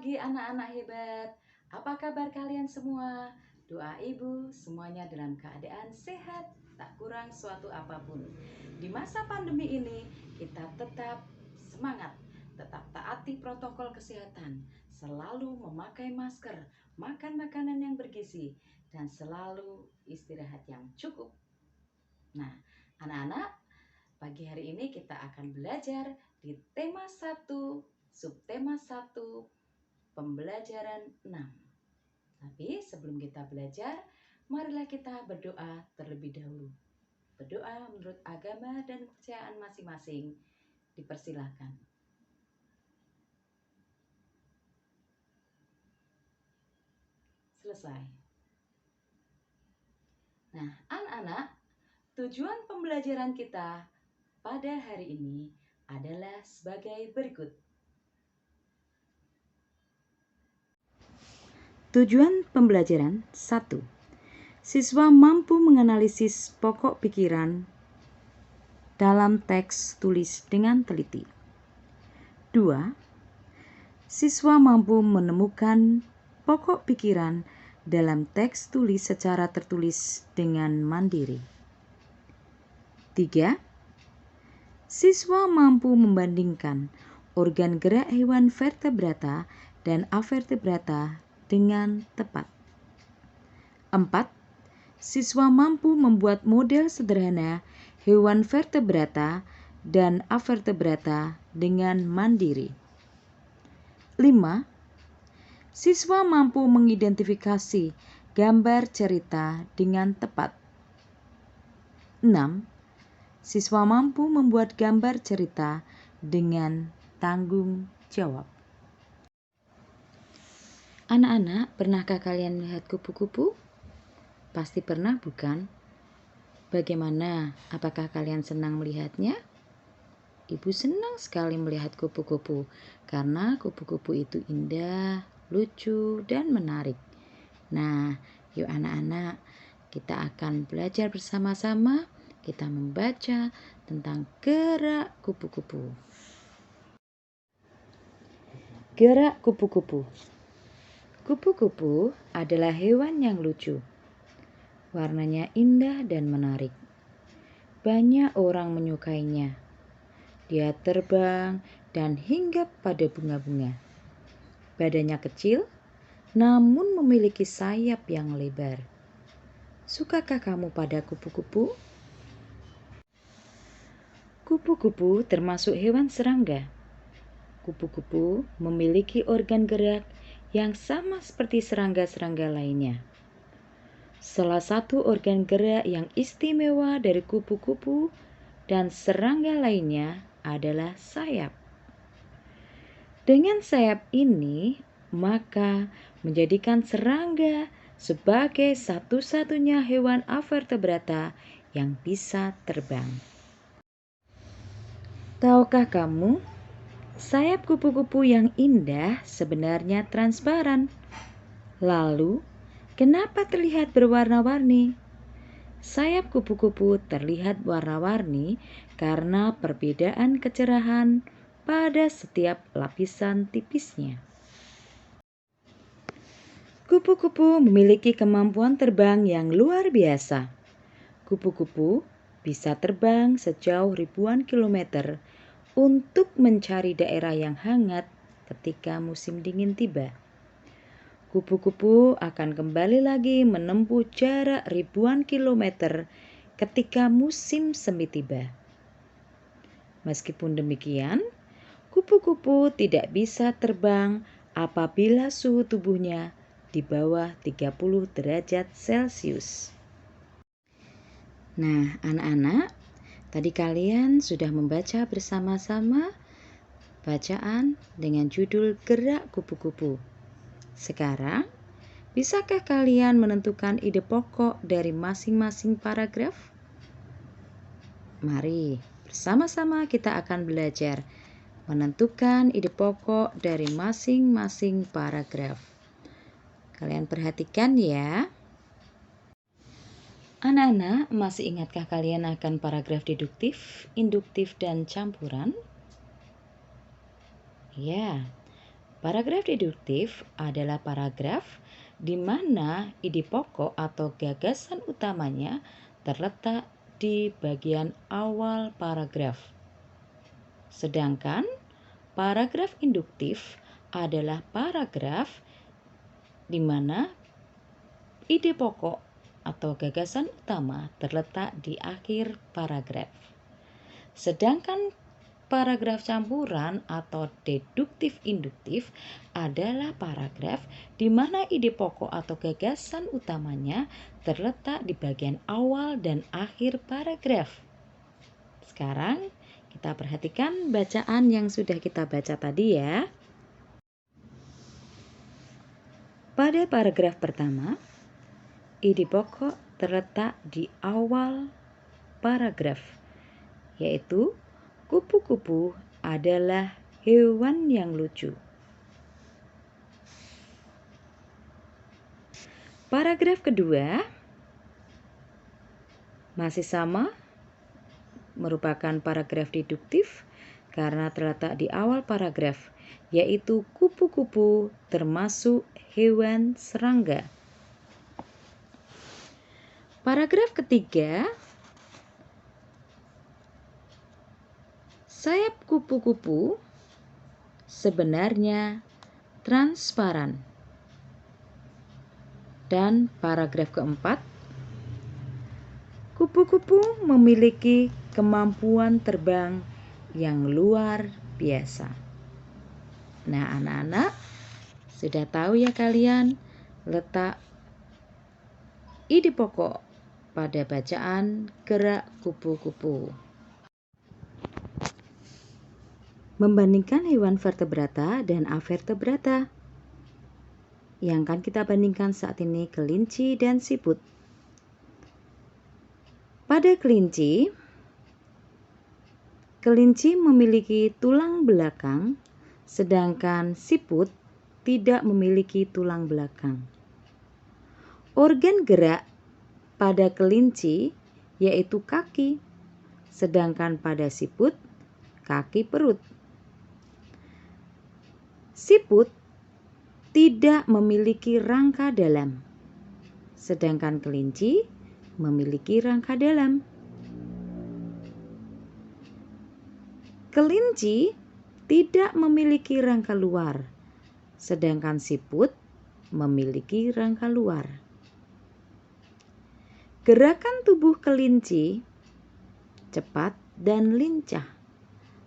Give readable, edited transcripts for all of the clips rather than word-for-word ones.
pagi anak-anak hebat. Apa kabar kalian semua? Doa ibu semuanya dalam keadaan sehat, tak kurang suatu apapun. Di masa pandemi ini kita tetap semangat, tetap taati protokol kesehatan, selalu memakai masker, makan makanan yang bergizi, dan selalu istirahat yang cukup. Nah, anak-anak, pagi hari ini kita akan belajar di tema 1, subtema 1, pembelajaran 6. Tapi sebelum kita belajar, marilah kita berdoa terlebih dahulu. Berdoa menurut agama dan kepercayaan masing-masing. Dipersilahkan. Selesai. Nah, anak-anak, tujuan pembelajaran kita pada hari ini adalah sebagai berikut. Tujuan pembelajaran 1. Siswa mampu menganalisis pokok pikiran dalam teks tulis dengan teliti. 2. Siswa mampu menemukan pokok pikiran dalam teks tulis secara tertulis dengan mandiri. 3. Siswa mampu membandingkan organ gerak hewan vertebrata dan avertebrata dengan tepat. 4. Siswa mampu membuat model sederhana hewan vertebrata dan avertebrata dengan mandiri. 5. Siswa mampu mengidentifikasi gambar cerita dengan tepat. 6. Siswa mampu membuat gambar cerita dengan tanggung jawab. Anak-anak, pernahkah kalian melihat kupu-kupu? Pasti pernah, bukan? Bagaimana? Apakah kalian senang melihatnya? Ibu senang sekali melihat kupu-kupu karena kupu-kupu itu indah, lucu, dan menarik. Nah, yuk anak-anak, kita akan belajar bersama-sama. Kita membaca tentang gerak kupu-kupu. Gerak kupu-kupu. Kupu-kupu adalah hewan yang lucu. Warnanya indah dan menarik. Banyak orang menyukainya. Dia terbang dan hinggap pada bunga-bunga. Badannya kecil, namun memiliki sayap yang lebar. Sukakah kamu pada kupu-kupu? Kupu-kupu termasuk hewan serangga. Kupu-kupu memiliki organ gerak yang sama seperti serangga-serangga lainnya. Salah satu organ gerak yang istimewa dari kupu-kupu dan serangga lainnya adalah sayap. Dengan sayap ini, maka menjadikan serangga sebagai satu-satunya hewan avertebrata yang bisa terbang. Tahukah kamu, sayap kupu-kupu yang indah sebenarnya transparan. Lalu, kenapa terlihat berwarna-warni? Sayap kupu-kupu terlihat warna-warni karena perbedaan kecerahan pada setiap lapisan tipisnya. Kupu-kupu memiliki kemampuan terbang yang luar biasa. Kupu-kupu bisa terbang sejauh ribuan kilometer untuk mencari daerah yang hangat ketika musim dingin tiba. Kupu-kupu akan kembali lagi menempuh jarak ribuan kilometer ketika musim semi tiba. Meskipun demikian, kupu-kupu tidak bisa terbang apabila suhu tubuhnya di bawah 30 derajat Celcius. Nah, anak-anak, tadi kalian sudah membaca bersama-sama bacaan dengan judul Gerak Kupu-kupu. Sekarang, bisakah kalian menentukan ide pokok dari masing-masing paragraf? Mari, bersama-sama kita akan belajar menentukan ide pokok dari masing-masing paragraf. Kalian perhatikan ya. Anak-anak, masih ingatkah kalian akan paragraf deduktif, induktif, dan campuran? Ya, Paragraf deduktif adalah paragraf di mana ide pokok atau gagasan utamanya terletak di bagian awal paragraf. Sedangkan paragraf induktif adalah paragraf di mana ide pokok atau gagasan utama terletak di akhir paragraf. Sedangkan paragraf campuran atau deduktif induktif adalah paragraf di mana ide pokok atau gagasan utamanya terletak di bagian awal dan akhir paragraf. Sekarang kita perhatikan bacaan yang sudah kita baca tadi ya. Pada paragraf pertama, ide pokok terletak di awal paragraf, yaitu kupu-kupu adalah hewan yang lucu. Paragraf kedua masih sama, merupakan paragraf deduktif karena terletak di awal paragraf, yaitu kupu-kupu termasuk hewan serangga. Paragraf ketiga, sayap kupu-kupu sebenarnya transparan. Dan paragraf keempat, kupu-kupu memiliki kemampuan terbang yang luar biasa. Nah, anak-anak sudah tahu ya kalian letak ide pokok pada bacaan gerak kupu-kupu. Membandingkan hewan vertebrata dan avertebrata. Yang akan kita bandingkan saat ini kelinci dan siput. Pada kelinci memiliki tulang belakang, sedangkan siput tidak memiliki tulang belakang. Organ gerak pada kelinci yaitu kaki, sedangkan pada siput kaki perut. Siput tidak memiliki rangka dalam, sedangkan kelinci memiliki rangka dalam. Kelinci tidak memiliki rangka luar, sedangkan siput memiliki rangka luar. Gerakan tubuh kelinci cepat dan lincah,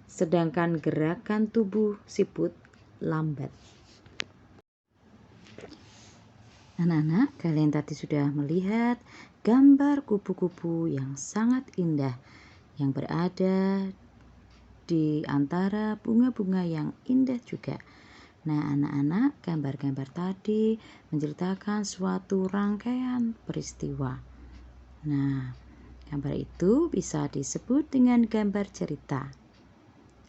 sedangkan gerakan tubuh siput lambat. Anak-anak, kalian tadi sudah melihat gambar kupu-kupu yang sangat indah yang berada di antara bunga-bunga yang indah juga. Nah, anak-anak, gambar-gambar tadi menceritakan suatu rangkaian peristiwa. Nah, gambar itu bisa disebut dengan gambar cerita.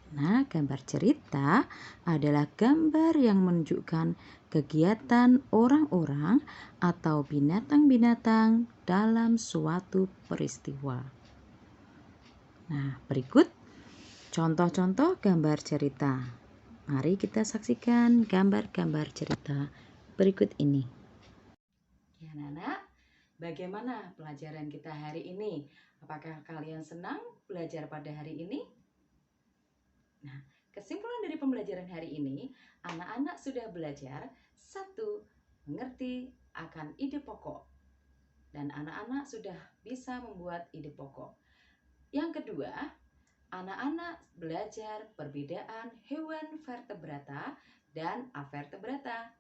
Nah, gambar cerita adalah gambar yang menunjukkan kegiatan orang-orang atau binatang-binatang dalam suatu peristiwa. Nah, berikut contoh-contoh gambar cerita. Mari kita saksikan gambar-gambar cerita berikut ini. Ya, anak-anak, bagaimana pelajaran kita hari ini? Apakah kalian senang belajar pada hari ini? Nah, kesimpulan dari pembelajaran hari ini, anak-anak sudah belajar 1. Mengerti akan ide pokok. Dan anak-anak sudah bisa membuat ide pokok. Yang kedua, anak-anak belajar perbedaan hewan vertebrata dan avertebrata.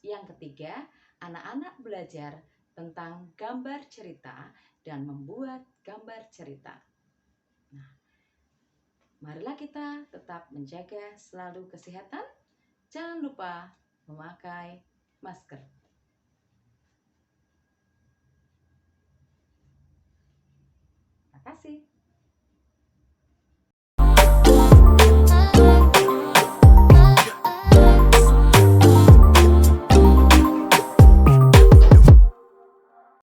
Yang ketiga, anak-anak belajar tentang gambar cerita dan membuat gambar cerita. Nah, marilah kita tetap menjaga selalu kesehatan. Jangan lupa memakai masker. Terima kasih.